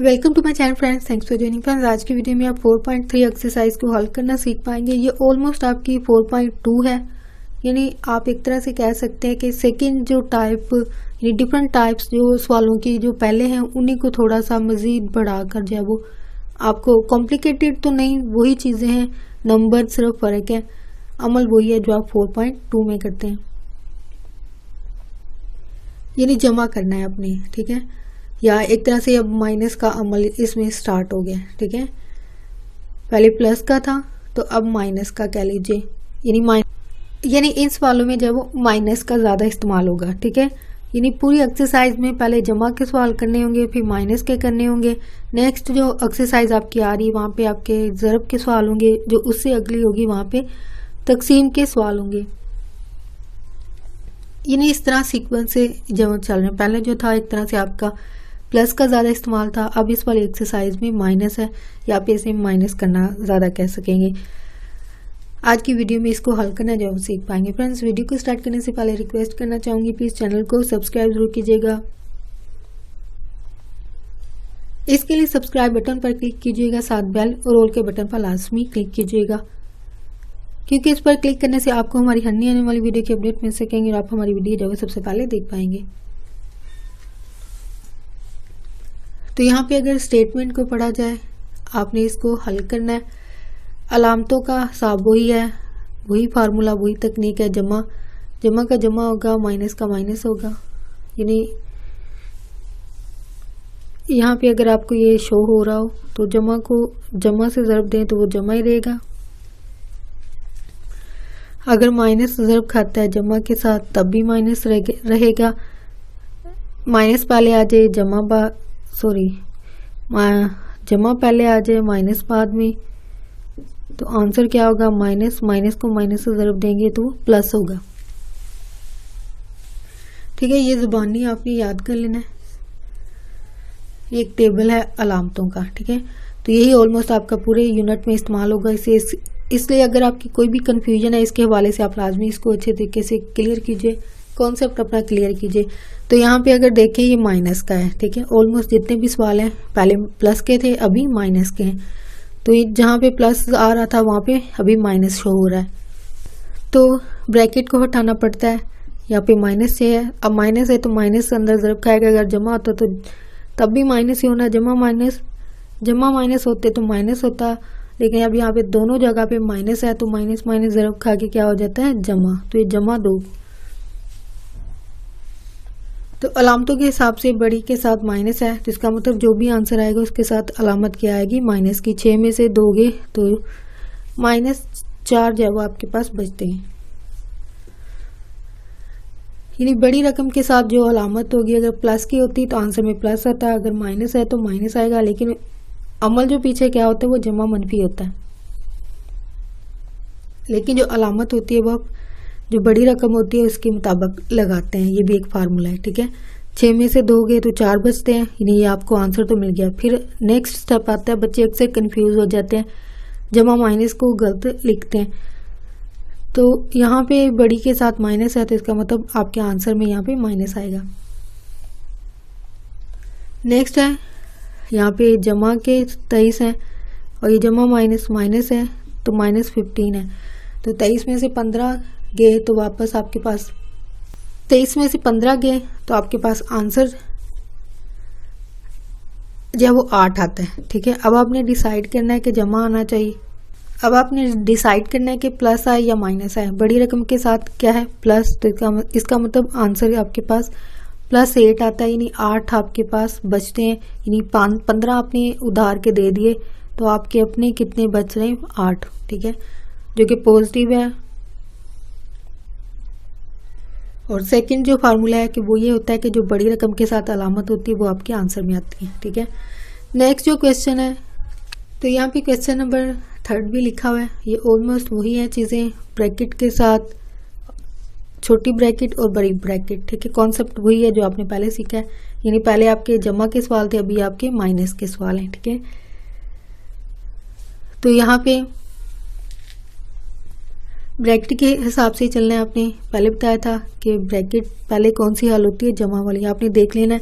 Welcome to my channel friends, thanks for joining friends. आज की video में आप 4.3 एक्सरसाइज को हल करना सीख पाएंगे। ये ऑलमोस्ट आपकी 4.2 है, यानी आप एक तरह से कह सकते हैं कि सेकंड जो टाइप यानी डिफरेंट टाइप्स जो सवालों की जो पहले हैं उन्हीं को थोड़ा सा मजीद बढ़ाकर जो है वो आपको कॉम्प्लिकेटेड तो नहीं, वही चीज़ें हैं, नंबर सिर्फ फ़र्क है, अमल वही है जो आप 4.2 में करते हैं, यानी जमा करना है अपने, ठीक है। या एक तरह से अब माइनस का अमल इसमें स्टार्ट हो गया, ठीक है। पहले प्लस का था तो अब माइनस का कह लीजिए, यानी इन सवालों में जब वो माइनस का ज़्यादा इस्तेमाल होगा, ठीक है। यानी पूरी एक्सरसाइज में पहले जमा के सवाल करने होंगे, फिर माइनस के करने होंगे। नेक्स्ट जो एक्सरसाइज आपकी आ रही है वहाँ पे आपके ज़रब के सवाल होंगे, जो उससे अगली होगी वहाँ पे तकसीम के सवाल होंगे। यानी इस तरह सीक्वेंस से जब चल रहे हैं। पहले जो था एक तरह से आपका प्लस का ज़्यादा इस्तेमाल था, अब इस वाली एक्सरसाइज में माइनस है, या आप इसे माइनस करना ज़्यादा कह सकेंगे। आज की वीडियो में इसको हल करना जो सीख पाएंगे। फ्रेंड्स, वीडियो को स्टार्ट करने से पहले रिक्वेस्ट करना चाहूँगी, प्लीज़ चैनल को सब्सक्राइब जरूर कीजिएगा। इसके लिए सब्सक्राइब बटन पर क्लिक कीजिएगा, साथ बेल और ऑल के बटन पर लाजमी क्लिक कीजिएगा, क्योंकि इस पर क्लिक करने से आपको हमारी हर आने वाली वीडियो की अपडेट मिल सकेंगे और आप हमारी वीडियो जो है सबसे पहले देख पाएंगे। तो यहाँ पे अगर स्टेटमेंट को पढ़ा जाए, आपने इसको हल करना है। अलामतों का हिसाब वही है, वही फार्मूला, वही तकनीक है। जमा का जमा होगा, माइनस का माइनस होगा। यानी यहाँ पे अगर आपको ये शो हो रहा हो तो जमा को जमा से ज़रब दें तो वो जमा ही रहेगा। अगर माइनस ज़रब खाता है जमा के साथ तब भी माइनस रहेगा। माइनस पहले आ जाए जमा पहले आ जाए माइनस बाद में, तो आंसर क्या होगा? माइनस को माइनस से ज़रब देंगे तो प्लस होगा, ठीक है। ये ज़ुबानी आपने याद कर लेना है। ये एक टेबल है अलामतों का, ठीक है। तो यही ऑलमोस्ट आपका पूरे यूनिट में इस्तेमाल होगा। इसलिए अगर आपकी कोई भी कंफ्यूजन है इसके हवाले से आप लाजमी इसको अच्छे तरीके से क्लियर कीजिए, कॉन्सेप्ट अपना क्लियर कीजिए। तो यहाँ पे अगर देखें ये माइनस का है, ठीक है। ऑलमोस्ट जितने भी सवाल हैं पहले प्लस के थे, अभी माइनस के हैं। तो जहाँ पे प्लस आ रहा था वहाँ पे अभी माइनस शो हो रहा है, तो ब्रैकेट को हटाना पड़ता है। यहाँ पे माइनस से है, अब माइनस है तो माइनस से अंदर ज़रब खाएगा। अगर जमा होता तो तब भी माइनस ही होना, जमा माइनस होते तो माइनस होता, लेकिन अब यहाँ पे दोनों जगह पे माइनस है तो माइनस ज़रब खा के क्या हो जाता है? जमा। तो ये जमा दो। तो अलामतों के हिसाब से बड़ी के साथ माइनस है, तो इसका मतलब जो भी आंसर आएगा उसके साथ अलामत क्या आएगी? माइनस की। 6 में से दोगे तो -4 जो है वो आपके पास बचते हैं। यानी बड़ी रकम के साथ जो अलामत होगी, अगर प्लस की होती तो आंसर में प्लस आता है, अगर माइनस है तो माइनस आएगा, लेकिन अमल जो पीछे क्या होता है वो जमा मनफी होता है। लेकिन जो अलामत होती है वो जो बड़ी रकम होती है उसके मुताबिक लगाते हैं। ये भी एक फार्मूला है, ठीक है। 6 में से दोगे तो 4 बचते हैं, यानी ये आपको आंसर तो मिल गया। फिर नेक्स्ट स्टेप आता है, बच्चे अक्सर कंफ्यूज हो जाते हैं, जमा माइनस को गलत लिखते हैं। तो यहाँ पे बड़ी के साथ माइनस है तो इसका मतलब आपके आंसर में यहाँ पे माइनस आएगा। नेक्स्ट है यहाँ पे जमा के 23 है और ये जमा माइनस है तो -15 है। तो 23 में से 15 गए तो वापस आपके पास 23 में से 15 गए तो आपके पास आंसर जो है वो 8 आता है, ठीक है। अब आपने डिसाइड करना है कि जमा आना चाहिए। अब आपने डिसाइड करना है कि प्लस आए या माइनस आए। बड़ी रकम के साथ क्या है? प्लस, तो इसका मतलब आंसर आपके पास +8 आता है, यानी 8 आपके पास बचते हैं। यानी 15 आपने उधार के दे दिए तो आपके अपने कितने बच रहे हैं? 8, ठीक है, जो कि पॉजिटिव है। और सेकंड जो फार्मूला है कि वो ये होता है कि जो बड़ी रकम के साथ अलामत होती है वो आपके आंसर में आती है, ठीक है। नेक्स्ट जो क्वेश्चन है, तो यहाँ पे क्वेश्चन नंबर 3 भी लिखा हुआ है। ये ऑलमोस्ट वही है चीज़ें, ब्रैकेट के साथ छोटी ब्रैकेट और बड़ी ब्रैकेट, ठीक है। कॉन्सेप्ट वही है जो आपने पहले सीखा है, यानी पहले आपके जमा के सवाल थे, अभी आपके माइनस के सवाल हैं, ठीक है। तो यहाँ पे ब्रैकेट के हिसाब से चलना है। आपने पहले बताया था कि ब्रैकेट पहले कौन सी हल होती है? जमा वाली। आपने देख लेना है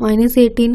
-18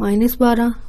-12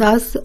10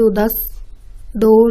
2 10, 2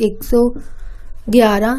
111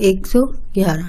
111.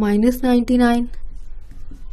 -99۔